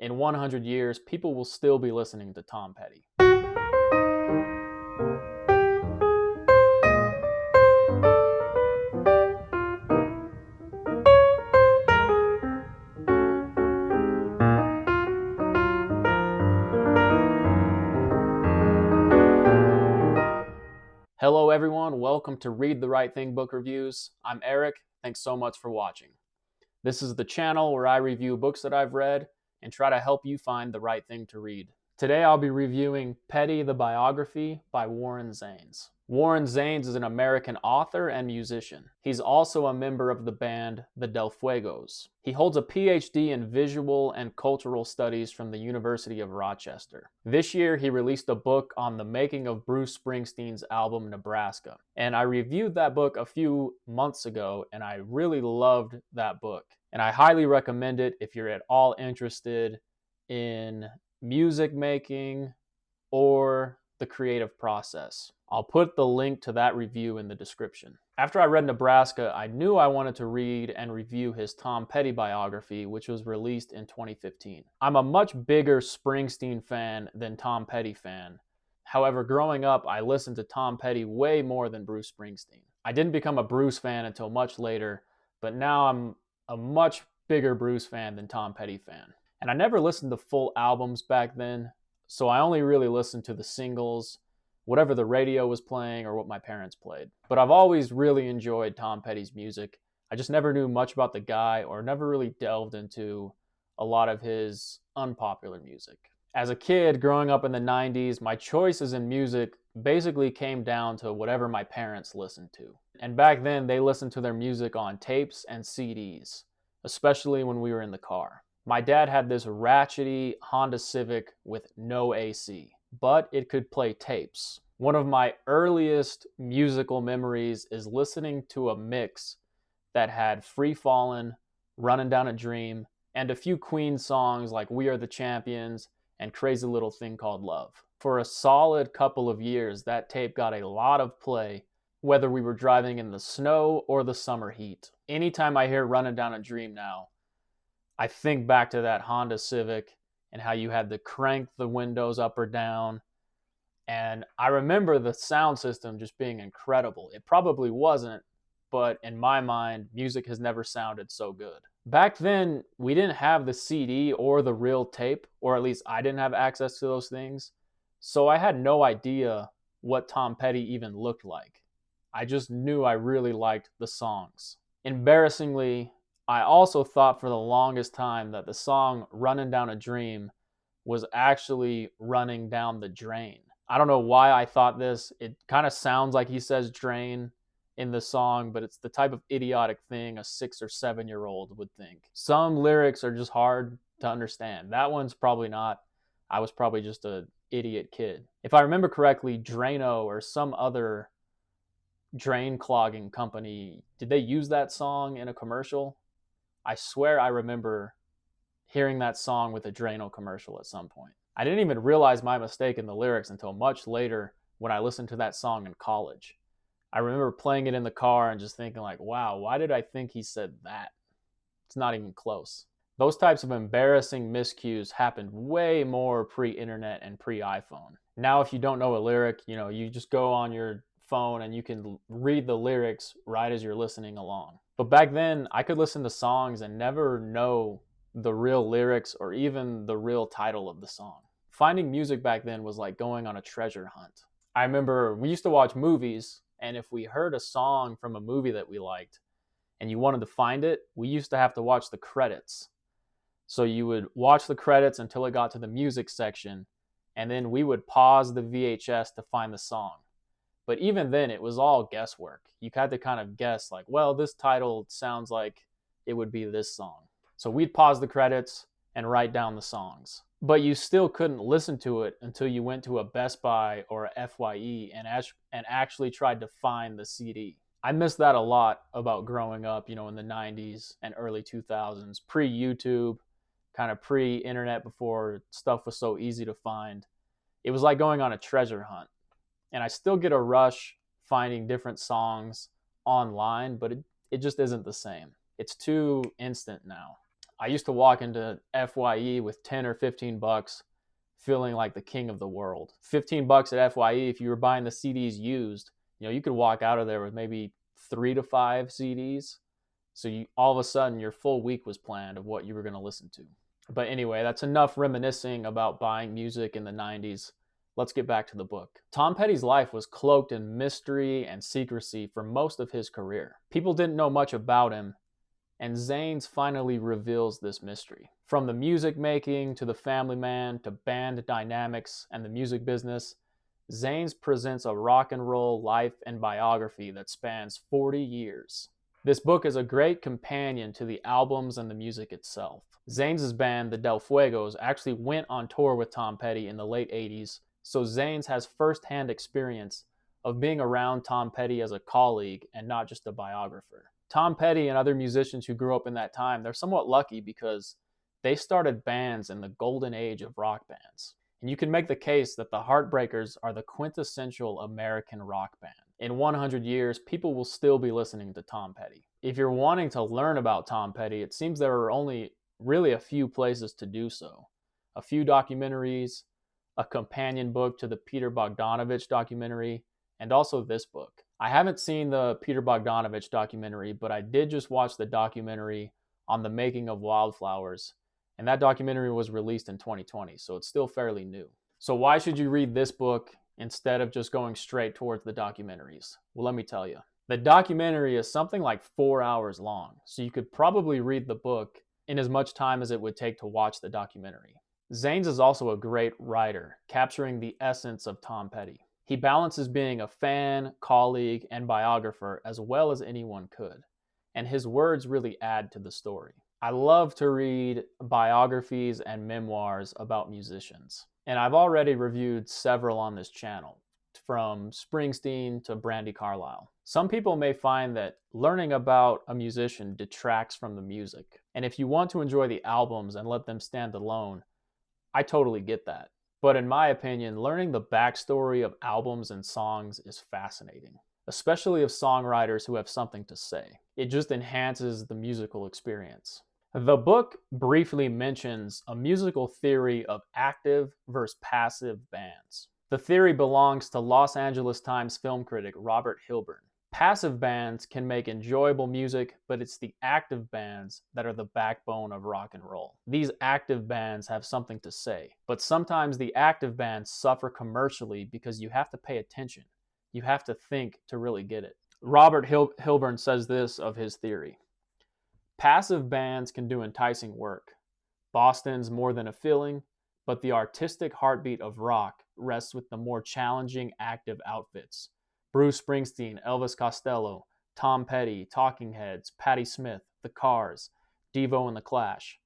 in 100 years, people will still be listening to Tom Petty. Hello everyone, welcome to Read the Right Thing Book Reviews. I'm Eric, thanks so much for watching. This is the channel where I review books that I've read and try to help you find the right thing to read. Today I'll be reviewing Petty the Biography by Warren Zanes. Warren Zanes is an American author and musician. He's also a member of the band the Del Fuegos. He holds a PhD in visual and cultural studies from the University of Rochester. This year he released a book on the making of Bruce Springsteen's album Nebraska. And I reviewed that book a few months ago and I really loved that book. And I highly recommend it if you're at all interested in music making or the creative process. I'll put the link to that review in the description. After I read Nebraska, I knew I wanted to read and review his Tom Petty biography, which was released in 2015. I'm a much bigger Springsteen fan than Tom Petty fan. However, growing up, I listened to Tom Petty way more than Bruce Springsteen. I didn't become a Bruce fan until much later, but now I'm a much bigger Bruce fan than Tom Petty fan. And I never listened to full albums back then, so I only really listened to the singles, whatever the radio was playing or what my parents played. But I've always really enjoyed Tom Petty's music. I just never knew much about the guy or never really delved into a lot of his unpopular music. As a kid growing up in the 90s, my choices in music basically came down to whatever my parents listened to. And back then, they listened to their music on tapes and CDs, especially when we were in the car. My dad had this ratchety Honda Civic with no AC, but it could play tapes. One of my earliest musical memories is listening to a mix that had Free Fallin', Runnin' Down a Dream, and a few Queen songs like We Are the Champions and Crazy Little Thing Called Love. For a solid couple of years, that tape got a lot of play, whether we were driving in the snow or the summer heat. Anytime I hear Runnin' Down a Dream now, I think back to that Honda Civic and how you had to crank the windows up or down. And I remember the sound system just being incredible. It probably wasn't, but in my mind, music has never sounded so good. Back then, we didn't have the CD or the real tape, or at least I didn't have access to those things. So I had no idea what Tom Petty even looked like. I just knew I really liked the songs. Embarrassingly, I also thought for the longest time that the song Runnin' Down a Dream was actually running down the drain. I don't know why I thought this. It kind of sounds like he says drain in the song, but it's the type of idiotic thing a 6 or 7-year-old would think. Some lyrics are just hard to understand. That one's probably not. I was probably just an idiot kid. If I remember correctly, Drano or some other drain clogging company, did they use that song in a commercial? I swear I remember hearing that song with a Drano commercial at some point. I didn't even realize my mistake in the lyrics until much later when I listened to that song in college. I remember playing it in the car and just thinking like, wow, why did I think he said that? It's not even close. Those types of embarrassing miscues happened way more pre-internet and pre-iPhone. Now if you don't know a lyric, you just go on your phone and you can read the lyrics right as you're listening along. But back then, I could listen to songs and never know the real lyrics or even the real title of the song. Finding music back then was like going on a treasure hunt. I remember we used to watch movies, and if we heard a song from a movie that we liked and you wanted to find it, we used to have to watch the credits. So you would watch the credits until it got to the music section, and then we would pause the VHS to find the song. But even then, it was all guesswork. You had to kind of guess like, well, this title sounds like it would be this song. So we'd pause the credits and write down the songs. But you still couldn't listen to it until you went to a Best Buy or a FYE and actually tried to find the CD. I miss that a lot about growing up, in the 90s and early 2000s, pre-YouTube, kind of pre-internet, before stuff was so easy to find. It was like going on a treasure hunt. And I still get a rush finding different songs online, but it just isn't the same. It's too instant now. I used to walk into FYE with 10 or 15 bucks feeling like the king of the world. 15 bucks at FYE, if you were buying the CDs used, you could walk out of there with maybe 3 to 5 CDs. So all of a sudden your full week was planned of what you were going to listen to. But anyway, that's enough reminiscing about buying music in the 90s. Let's get back to the book. Tom Petty's life was cloaked in mystery and secrecy for most of his career. People didn't know much about him, and Zanes finally reveals this mystery. From the music making to the family man to band dynamics and the music business, Zanes presents a rock and roll life and biography that spans 40 years. This book is a great companion to the albums and the music itself. Zanes' band, the Del Fuegos, actually went on tour with Tom Petty in the late 80s, so Zanes has first-hand experience of being around Tom Petty as a colleague and not just a biographer. Tom Petty and other musicians who grew up in that time, they're somewhat lucky because they started bands in the golden age of rock bands. And you can make the case that the Heartbreakers are the quintessential American rock band. In 100 years, people will still be listening to Tom Petty. If you're wanting to learn about Tom Petty, it seems there are only really a few places to do so. A few documentaries, a companion book to the Peter Bogdanovich documentary, and also this book. I haven't seen the Peter Bogdanovich documentary, but I did just watch the documentary on the making of Wildflowers, and that documentary was released in 2020, so it's still fairly new. So why should you read this book instead of just going straight towards the documentaries? Well, let me tell you. The documentary is something like 4 hours long, so you could probably read the book in as much time as it would take to watch the documentary. Zanes is also a great writer, capturing the essence of Tom Petty. He balances being a fan, colleague, and biographer as well as anyone could, and his words really add to the story. I love to read biographies and memoirs about musicians, and I've already reviewed several on this channel, from Springsteen to Brandi Carlile. Some people may find that learning about a musician detracts from the music, and if you want to enjoy the albums and let them stand alone, I totally get that. But in my opinion, learning the backstory of albums and songs is fascinating, especially of songwriters who have something to say. It just enhances the musical experience. The book briefly mentions a musical theory of active versus passive bands. The theory belongs to Los Angeles Times film critic Robert Hilburn. Passive bands can make enjoyable music, but it's the active bands that are the backbone of rock and roll. These active bands have something to say, but sometimes the active bands suffer commercially because you have to pay attention. You have to think to really get it. Robert Hilburn says this of his theory. Passive bands can do enticing work. Boston's more than a feeling, but the artistic heartbeat of rock rests with the more challenging active outfits. Bruce Springsteen, Elvis Costello, Tom Petty, Talking Heads, Patti Smith, The Cars, Devo and The Clash.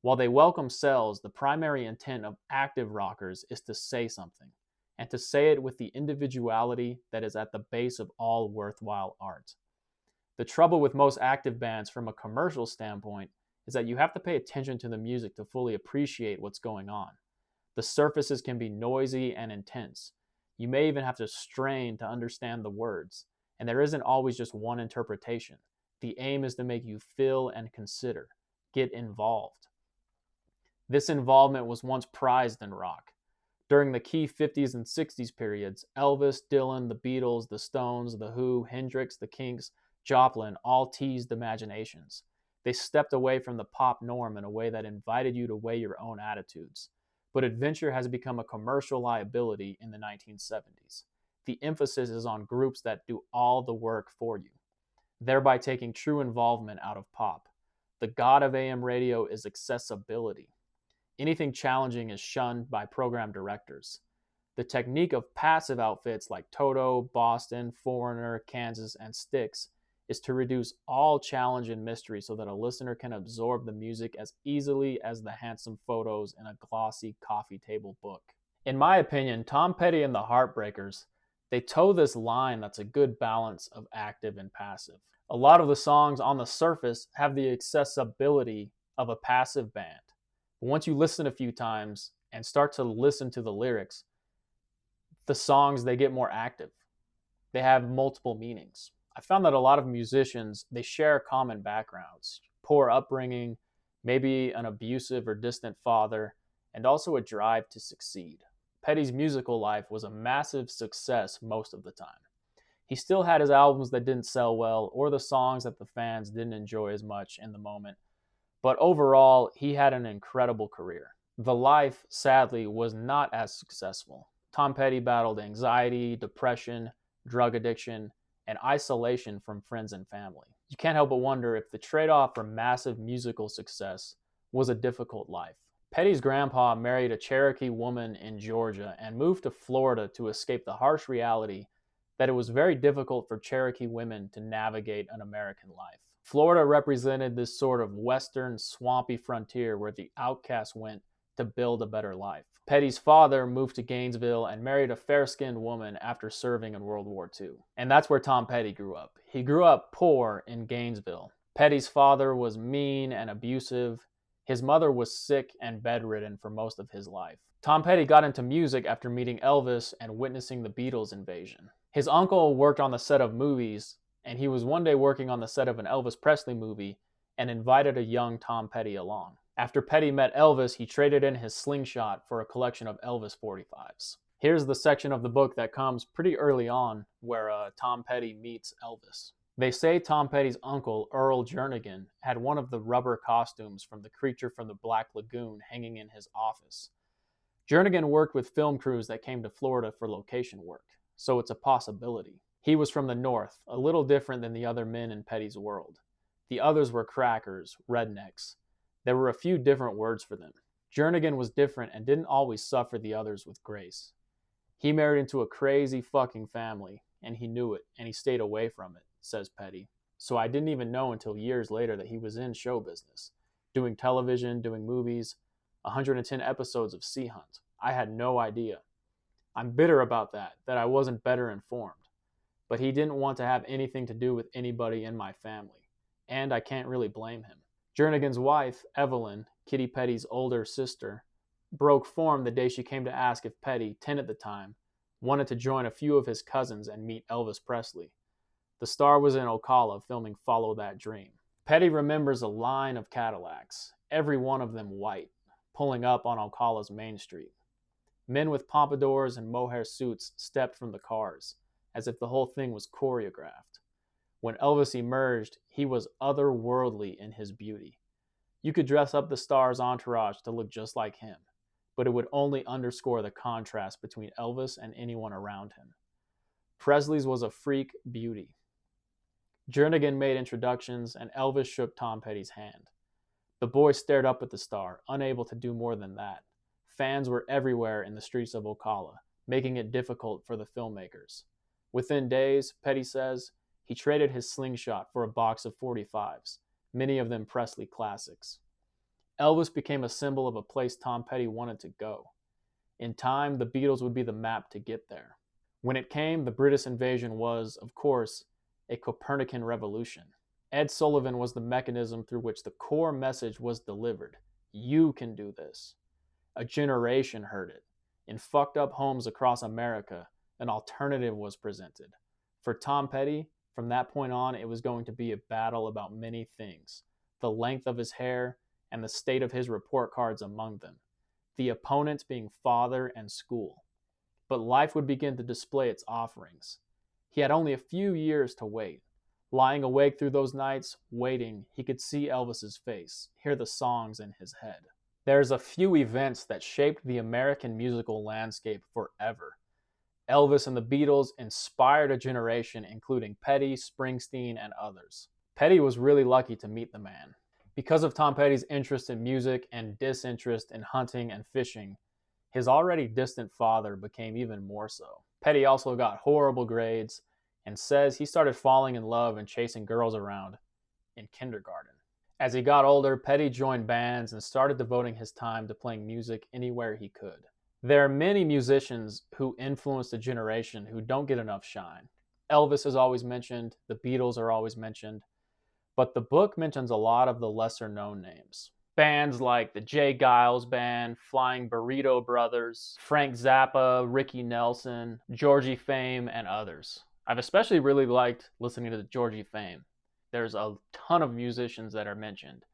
While they welcome sales, the primary intent of active rockers is to say something, and to say it with the individuality that is at the base of all worthwhile art. The trouble with most active bands from a commercial standpoint is that you have to pay attention to the music to fully appreciate what's going on. The surfaces can be noisy and intense. You may even have to strain to understand the words, and there isn't always just one interpretation. The aim is to make you feel and consider, get involved. This involvement was once prized in rock. During the key 50s and 60s periods, Elvis, Dylan, the Beatles, the Stones, the Who, Hendrix, the Kinks, Joplin all teased imaginations. They stepped away from the pop norm in a way that invited you to weigh your own attitudes. But adventure has become a commercial liability in the 1970s. The emphasis is on groups that do all the work for you, thereby taking true involvement out of pop. The god of AM radio is accessibility. Anything challenging is shunned by program directors. The technique of passive outfits like Toto, Boston, Foreigner, Kansas, and Styx is to reduce all challenge and mystery so that a listener can absorb the music as easily as the handsome photos in a glossy coffee table book. In my opinion, Tom Petty and the Heartbreakers, they toe this line that's a good balance of active and passive. A lot of the songs on the surface have the accessibility of a passive band. But once you listen a few times and start to listen to the lyrics, the songs, they get more active. They have multiple meanings. I found that a lot of musicians, they share common backgrounds, poor upbringing, maybe an abusive or distant father, and also a drive to succeed. Petty's musical life was a massive success most of the time. He still had his albums that didn't sell well or the songs that the fans didn't enjoy as much in the moment, but overall, he had an incredible career. The life, sadly, was not as successful. Tom Petty battled anxiety, depression, drug addiction, and isolation from friends and family. You can't help but wonder if the trade off for massive musical success was a difficult life. Petty's grandpa married a Cherokee woman in Georgia and moved to Florida to escape the harsh reality that it was very difficult for Cherokee women to navigate an American life. Florida represented this sort of western, swampy frontier where the outcasts went to build a better life. Petty's father moved to Gainesville and married a fair-skinned woman after serving in World War II. And that's where Tom Petty grew up. He grew up poor in Gainesville. Petty's father was mean and abusive. His mother was sick and bedridden for most of his life. Tom Petty got into music after meeting Elvis and witnessing the Beatles invasion. His uncle worked on the set of movies, and he was one day working on the set of an Elvis Presley movie and invited a young Tom Petty along. After Petty met Elvis, he traded in his slingshot for a collection of Elvis 45s. Here's the section of the book that comes pretty early on where Tom Petty meets Elvis. They say Tom Petty's uncle, Earl Jernigan, had one of the rubber costumes from the creature from the Black Lagoon hanging in his office. Jernigan worked with film crews that came to Florida for location work, so it's a possibility. He was from the North, a little different than the other men in Petty's world. The others were crackers, rednecks. There were a few different words for them. Jernigan was different and didn't always suffer the others with grace. He married into a crazy fucking family, and he knew it, and he stayed away from it, says Petty. So I didn't even know until years later that he was in show business, doing television, doing movies, 110 episodes of Sea Hunt. I had no idea. I'm bitter about that I wasn't better informed. But he didn't want to have anything to do with anybody in my family, and I can't really blame him. Jernigan's wife, Evelyn, Kitty Petty's older sister, broke form the day she came to ask if Petty, 10 at the time, wanted to join a few of his cousins and meet Elvis Presley. The star was in Ocala filming Follow That Dream. Petty remembers a line of Cadillacs, every one of them white, pulling up on Ocala's main street. Men with pompadours and mohair suits stepped from the cars, as if the whole thing was choreographed. When Elvis emerged, he was otherworldly in his beauty. You could dress up the star's entourage to look just like him, but it would only underscore the contrast between Elvis and anyone around him. Presley's was a freak beauty. Jernigan made introductions, and Elvis shook Tom Petty's hand. The boy stared up at the star, unable to do more than that. Fans were everywhere in the streets of Ocala, making it difficult for the filmmakers. Within days, Petty says, he traded his slingshot for a box of 45s, many of them Presley classics. Elvis became a symbol of a place Tom Petty wanted to go. In time, the Beatles would be the map to get there. When it came, the British invasion was, of course, a Copernican revolution. Ed Sullivan was the mechanism through which the core message was delivered. You can do this. A generation heard it. In fucked up homes across America, an alternative was presented. For Tom Petty, from that point on, it was going to be a battle about many things. The length of his hair and the state of his report cards among them. The opponents being father and school. But life would begin to display its offerings. He had only a few years to wait. Lying awake through those nights, waiting, he could see Elvis's face, hear the songs in his head. There's a few events that shaped the American musical landscape forever. Elvis and the Beatles inspired a generation, including Petty, Springsteen, and others. Petty was really lucky to meet the man. Because of Tom Petty's interest in music and disinterest in hunting and fishing, his already distant father became even more so. Petty also got horrible grades and says he started falling in love and chasing girls around in kindergarten. As he got older, Petty joined bands and started devoting his time to playing music anywhere he could. There are many musicians who influenced a generation who don't get enough shine. Elvis is always mentioned, the Beatles are always mentioned, but the book mentions a lot of the lesser-known names. Bands like the Jay Giles Band, Flying Burrito Brothers, Frank Zappa, Ricky Nelson, Georgie Fame, and others. I've especially really liked listening to Georgie Fame. There's a ton of musicians that are mentioned.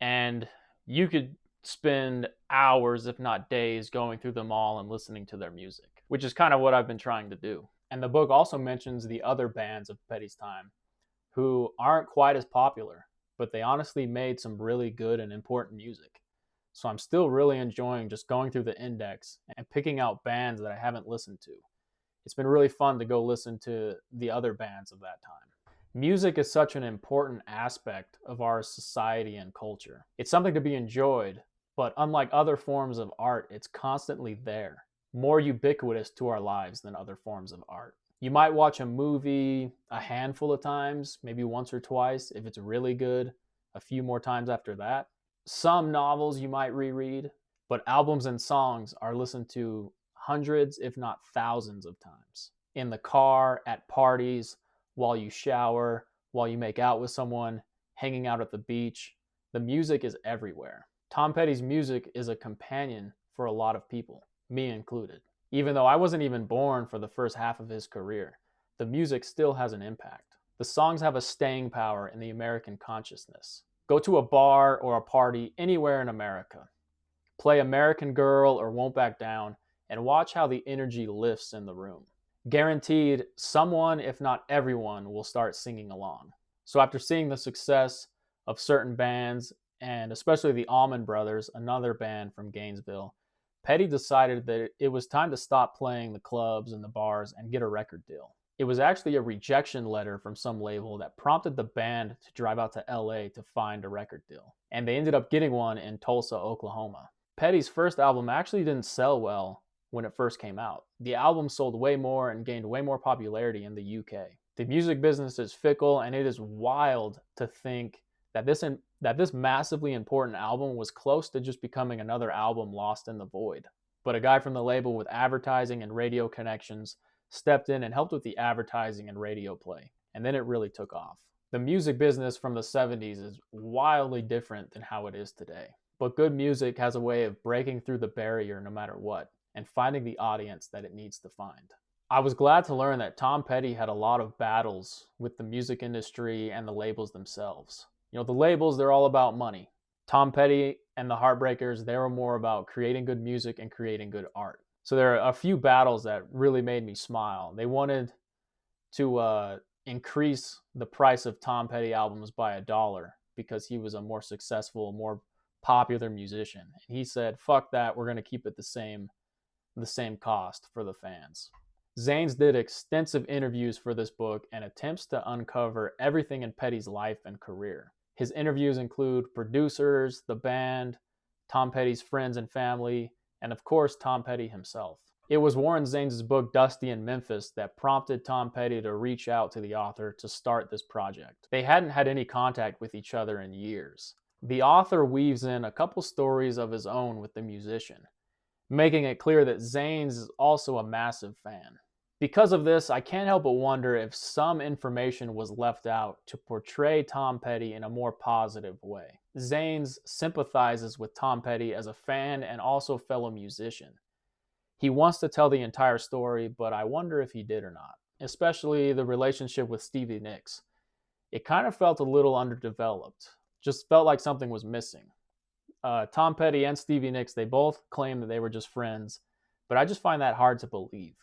And you could spend hours, if not days, going through them all and listening to their music, which is kind of what I've been trying to do. And the book also mentions the other bands of Petty's time who aren't quite as popular, but they honestly made some really good and important music. So I'm still really enjoying just going through the index and picking out bands that I haven't listened to. It's been really fun to go listen to the other bands of that time. Music is such an important aspect of our society and culture. It's something to be enjoyed, but unlike other forms of art, it's constantly there, more ubiquitous to our lives than other forms of art. You might watch a movie a handful of times, maybe once or twice if it's really good, a few more times after that. Some novels you might reread, but albums and songs are listened to hundreds, if not thousands of times. In the car, at parties, while you shower, while you make out with someone, hanging out at the beach. The music is everywhere. Tom Petty's music is a companion for a lot of people, me included. Even though I wasn't even born for the first half of his career, the music still has an impact. The songs have a staying power in the American consciousness. Go to a bar or a party anywhere in America. Play American Girl or Won't Back Down and watch how the energy lifts in the room. Guaranteed, someone, if not everyone, will start singing along. So after seeing the success of certain bands, and especially the Allman Brothers, another band from Gainesville, Petty decided that it was time to stop playing the clubs and the bars and get a record deal. It was actually a rejection letter from some label that prompted the band to drive out to LA to find a record deal. And they ended up getting one in Tulsa, Oklahoma. Petty's first album actually didn't sell well when it first came out. The album sold way more and gained way more popularity in the UK. The music business is fickle, and it is wild to think that this massively important album was close to just becoming another album lost in the void. But a guy from the label with advertising and radio connections stepped in and helped with the advertising and radio play. And then it really took off. The music business from the 70s is wildly different than how it is today. But good music has a way of breaking through the barrier no matter what, and finding the audience that it needs to find. I was glad to learn that Tom Petty had a lot of battles with the music industry and the labels themselves. The labels, they're all about money. Tom Petty and the Heartbreakers, they were more about creating good music and creating good art. So there are a few battles that really made me smile. They wanted to increase the price of Tom Petty albums by $1 because he was a more successful, more popular musician. And he said, fuck that, we're going to keep it the same cost for the fans. Zanes did extensive interviews for this book and attempts to uncover everything in Petty's life and career. His interviews include producers, the band, Tom Petty's friends and family, and of course Tom Petty himself. It was Warren Zanes' book Dusty in Memphis that prompted Tom Petty to reach out to the author to start this project. They hadn't had any contact with each other in years. The author weaves in a couple stories of his own with the musician, making it clear that Zanes is also a massive fan. Because of this, I can't help but wonder if some information was left out to portray Tom Petty in a more positive way. Zanes sympathizes with Tom Petty as a fan and also fellow musician. He wants to tell the entire story, but I wonder if he did or not, especially the relationship with Stevie Nicks. It kind of felt a little underdeveloped, just felt like something was missing. Tom Petty and Stevie Nicks, they both claim that they were just friends, but I just find that hard to believe.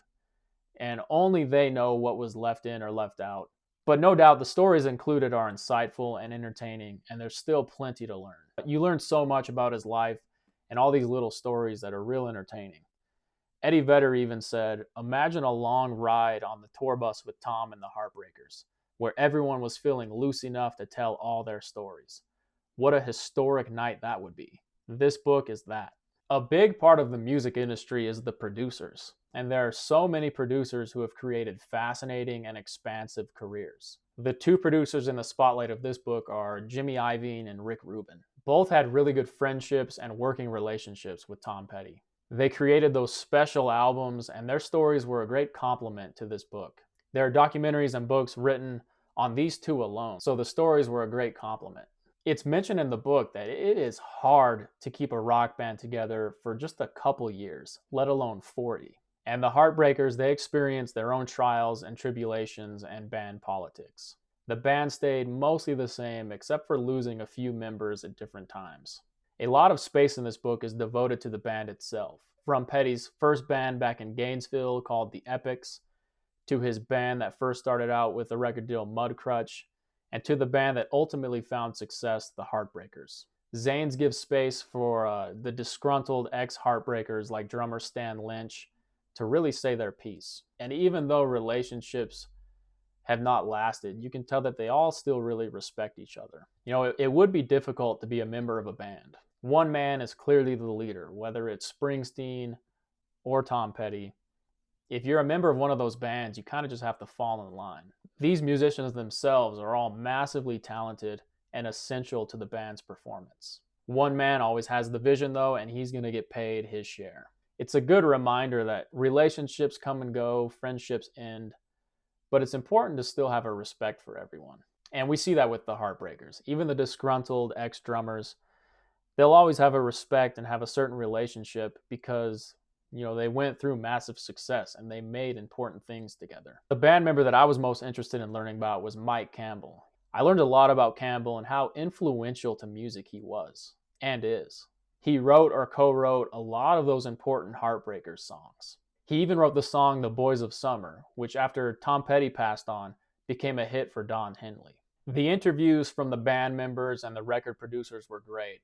And only they know what was left in or left out. But no doubt the stories included are insightful and entertaining, and there's still plenty to learn. You learn so much about his life and all these little stories that are real entertaining. Eddie Vedder even said, imagine a long ride on the tour bus with Tom and the Heartbreakers, where everyone was feeling loose enough to tell all their stories. What a historic night that would be. This book is that. A big part of the music industry is the producers, and there are so many producers who have created fascinating and expansive careers. The two producers in the spotlight of this book are Jimmy Iovine and Rick Rubin. Both had really good friendships and working relationships with Tom Petty. They created those special albums, and their stories were a great complement to this book. There are documentaries and books written on these two alone, so the stories were a great complement. It's mentioned in the book that it is hard to keep a rock band together for just a couple years, let alone 40. And the Heartbreakers, they experienced their own trials and tribulations and band politics. The band stayed mostly the same except for losing a few members at different times. A lot of space in this book is devoted to the band itself, from Petty's first band back in Gainesville called the Epics, to his band that first started out with the record deal Mudcrutch, and to the band that ultimately found success, the Heartbreakers. Zanes gives space for the disgruntled ex-Heartbreakers like drummer Stan Lynch to really say their piece. And even though relationships have not lasted, you can tell that they all still really respect each other. You know, it would be difficult to be a member of a band. One man is clearly the leader, whether it's Springsteen or Tom Petty. If you're a member of one of those bands, you kind of just have to fall in line. These musicians themselves are all massively talented and essential to the band's performance. One man always has the vision though, and he's going to get paid his share. It's a good reminder that relationships come and go, friendships end, but it's important to still have a respect for everyone. And we see that with the Heartbreakers. Even the disgruntled ex-drummers, they'll always have a respect and have a certain relationship because, you know, they went through massive success and they made important things together. The band member that I was most interested in learning about was Mike Campbell. I learned a lot about Campbell and how influential to music he was and is. He wrote or co-wrote a lot of those important Heartbreakers songs. He even wrote the song The Boys of Summer, which after Tom Petty passed on, became a hit for Don Henley. The interviews from the band members and the record producers were great,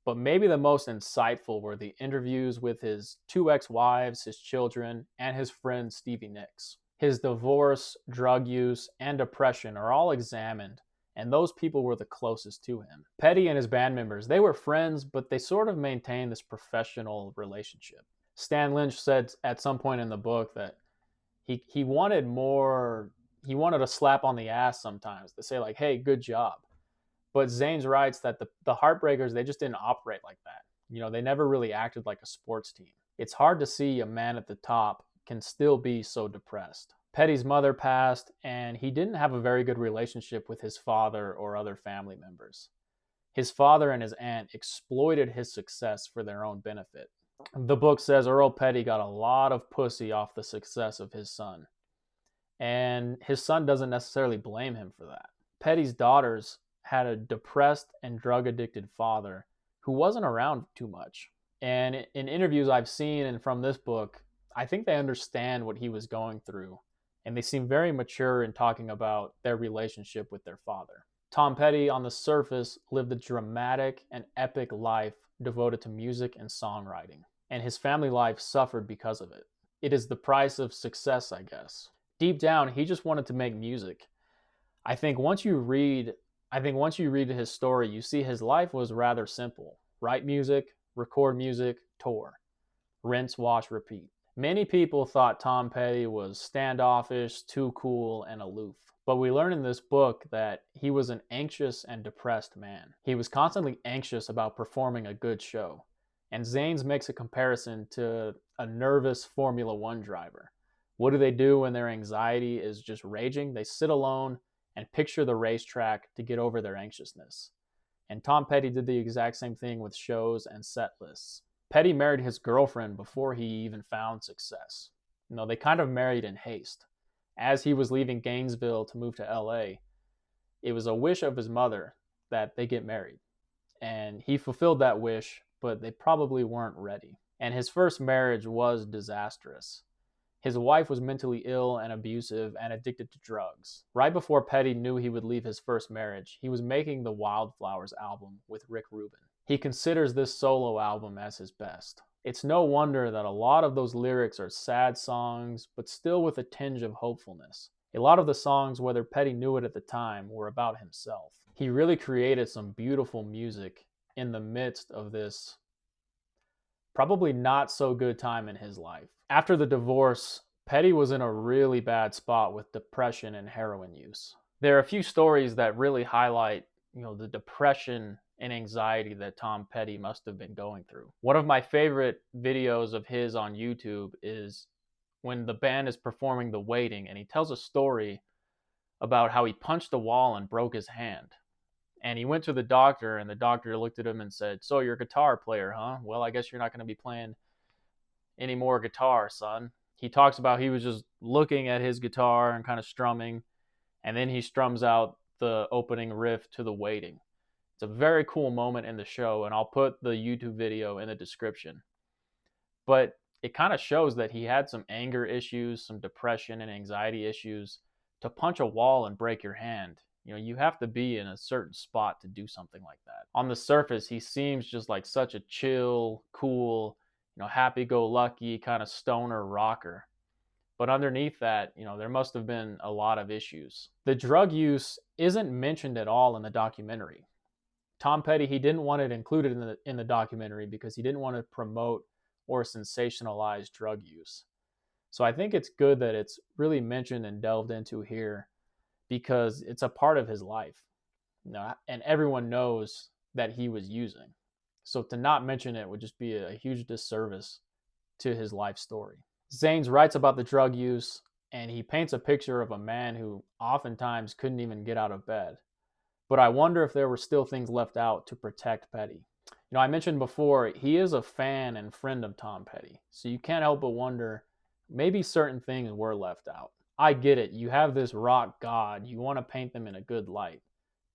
but maybe the most insightful were the interviews with his 2 ex-wives, his children, and his friend Stevie Nicks. His divorce, drug use, and depression are all examined, and those people were the closest to him. Petty and his band members, they were friends, but they sort of maintained this professional relationship. Stan Lynch said at some point in the book that he wanted more, he wanted a slap on the ass sometimes to say like, hey, good job. But Zanes writes that the Heartbreakers, they just didn't operate like that. You know, they never really acted like a sports team. It's hard to see a man at the top can still be so depressed. Petty's mother passed, and he didn't have a very good relationship with his father or other family members. His father and his aunt exploited his success for their own benefit. The book says Earl Petty got a lot of pussy off the success of his son, and his son doesn't necessarily blame him for that. Petty's daughters had a depressed and drug-addicted father who wasn't around too much. And in interviews I've seen and from this book, I think they understand what he was going through, and they seem very mature in talking about their relationship with their father. Tom Petty, on the surface, lived a dramatic and epic life devoted to music and songwriting, and his family life suffered because of it. It is the price of success, I guess. Deep down, he just wanted to make music. I think once you read his story, you see his life was rather simple. Write music, record music, tour. Rinse, wash, repeat. Many people thought Tom Petty was standoffish, too cool, and aloof. But we learn in this book that he was an anxious and depressed man. He was constantly anxious about performing a good show. And Zanes makes a comparison to a nervous Formula One driver. What do they do when their anxiety is just raging? They sit alone and picture the racetrack to get over their anxiousness. And Tom Petty did the exact same thing with shows and set lists. Petty married his girlfriend before he even found success. You know, they kind of married in haste. As he was leaving Gainesville to move to LA, it was a wish of his mother that they get married. And he fulfilled that wish, but they probably weren't ready. And his first marriage was disastrous. His wife was mentally ill and abusive and addicted to drugs. Right before Petty knew he would leave his first marriage, he was making the Wildflowers album with Rick Rubin. He considers this solo album as his best. It's no wonder that a lot of those lyrics are sad songs, but still with a tinge of hopefulness. A lot of the songs, whether Petty knew it at the time, were about himself. He really created some beautiful music in the midst of this probably not so good time in his life. After the divorce, Petty was in a really bad spot with depression and heroin use. There are a few stories that really highlight, the depression and anxiety that Tom Petty must have been going through. One of my favorite videos of his on YouTube is when the band is performing The Waiting, and he tells a story about how he punched a wall and broke his hand. And he went to the doctor, and the doctor looked at him and said, "So you're a guitar player, huh? Well, I guess you're not going to be playing any more guitar, son." He talks about he was just looking at his guitar and kind of strumming, and then he strums out the opening riff to the waiting. It's a very cool moment in the show, and I'll put the YouTube video in the description. But it kind of shows that he had some anger issues, some depression and anxiety issues. To punch a wall and break your hand, you have to be in a certain spot to do something like that. On the surface, he seems just like such a chill, cool, happy-go-lucky kind of stoner rocker. But underneath that, there must have been a lot of issues. The drug use isn't mentioned at all in the documentary. Tom Petty, he didn't want it included in the documentary because he didn't want to promote or sensationalize drug use. So I think it's good that it's really mentioned and delved into here because it's a part of his life. And everyone knows that he was using. So to not mention it would just be a huge disservice to his life story. Zanes writes about the drug use, and he paints a picture of a man who oftentimes couldn't even get out of bed. But I wonder if there were still things left out to protect Petty. I mentioned before, he is a fan and friend of Tom Petty, so you can't help but wonder, maybe certain things were left out. I get it, you have this rock god, you want to paint them in a good light,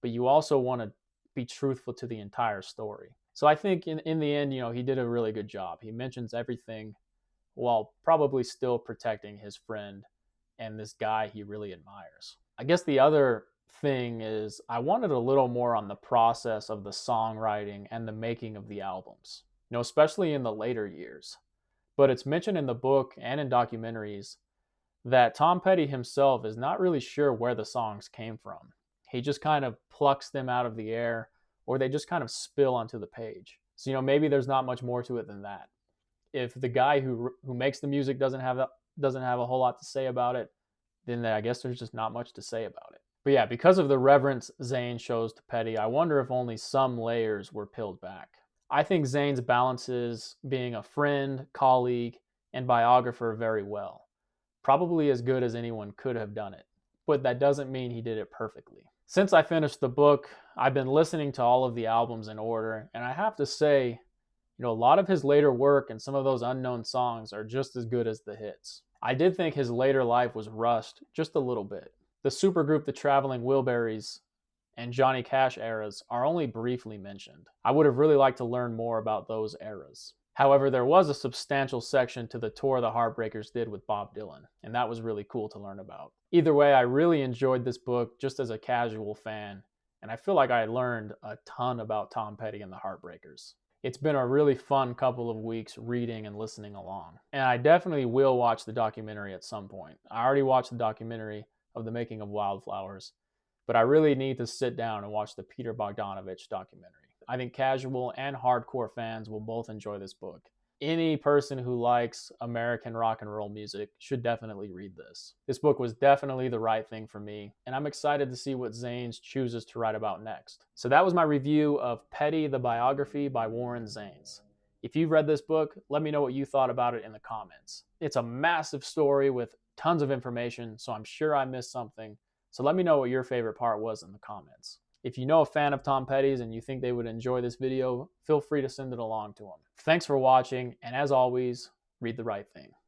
but you also want to be truthful to the entire story. So I think in the end, he did a really good job. He mentions everything while probably still protecting his friend and this guy he really admires. I guess the other thing is I wanted a little more on the process of the songwriting and the making of the albums, especially in the later years. But it's mentioned in the book and in documentaries that Tom Petty himself is not really sure where the songs came from. He just kind of plucks them out of the air, or they just kind of spill onto the page. So, maybe there's not much more to it than that. If the guy who makes the music doesn't have a whole lot to say about it, then I guess there's just not much to say about it. But yeah, because of the reverence Zanes shows to Petty, I wonder if only some layers were peeled back. I think Zanes balances being a friend, colleague, and biographer very well. Probably as good as anyone could have done it. But that doesn't mean he did it perfectly. Since I finished the book, I've been listening to all of the albums in order, and I have to say, a lot of his later work and some of those unknown songs are just as good as the hits. I did think his later life was rushed just a little bit. The supergroup The Traveling Wilburys and Johnny Cash eras are only briefly mentioned. I would have really liked to learn more about those eras. However, there was a substantial section to the tour the Heartbreakers did with Bob Dylan, and that was really cool to learn about. Either way, I really enjoyed this book just as a casual fan, and I feel like I learned a ton about Tom Petty and the Heartbreakers. It's been a really fun couple of weeks reading and listening along. And I definitely will watch the documentary at some point. I already watched the documentary of the making of Wildflowers, but I really need to sit down and watch the Peter Bogdanovich documentary. I think casual and hardcore fans will both enjoy this book. Any person who likes American rock and roll music should definitely read this. This book was definitely the right thing for me, and I'm excited to see what Zanes chooses to write about next. So that was my review of Petty, the Biography by Warren Zanes. If you've read this book, let me know what you thought about it in the comments. It's a massive story with tons of information, so I'm sure I missed something. So let me know what your favorite part was in the comments. If you know a fan of Tom Petty's and you think they would enjoy this video, feel free to send it along to them. Thanks for watching, and as always, read the right thing.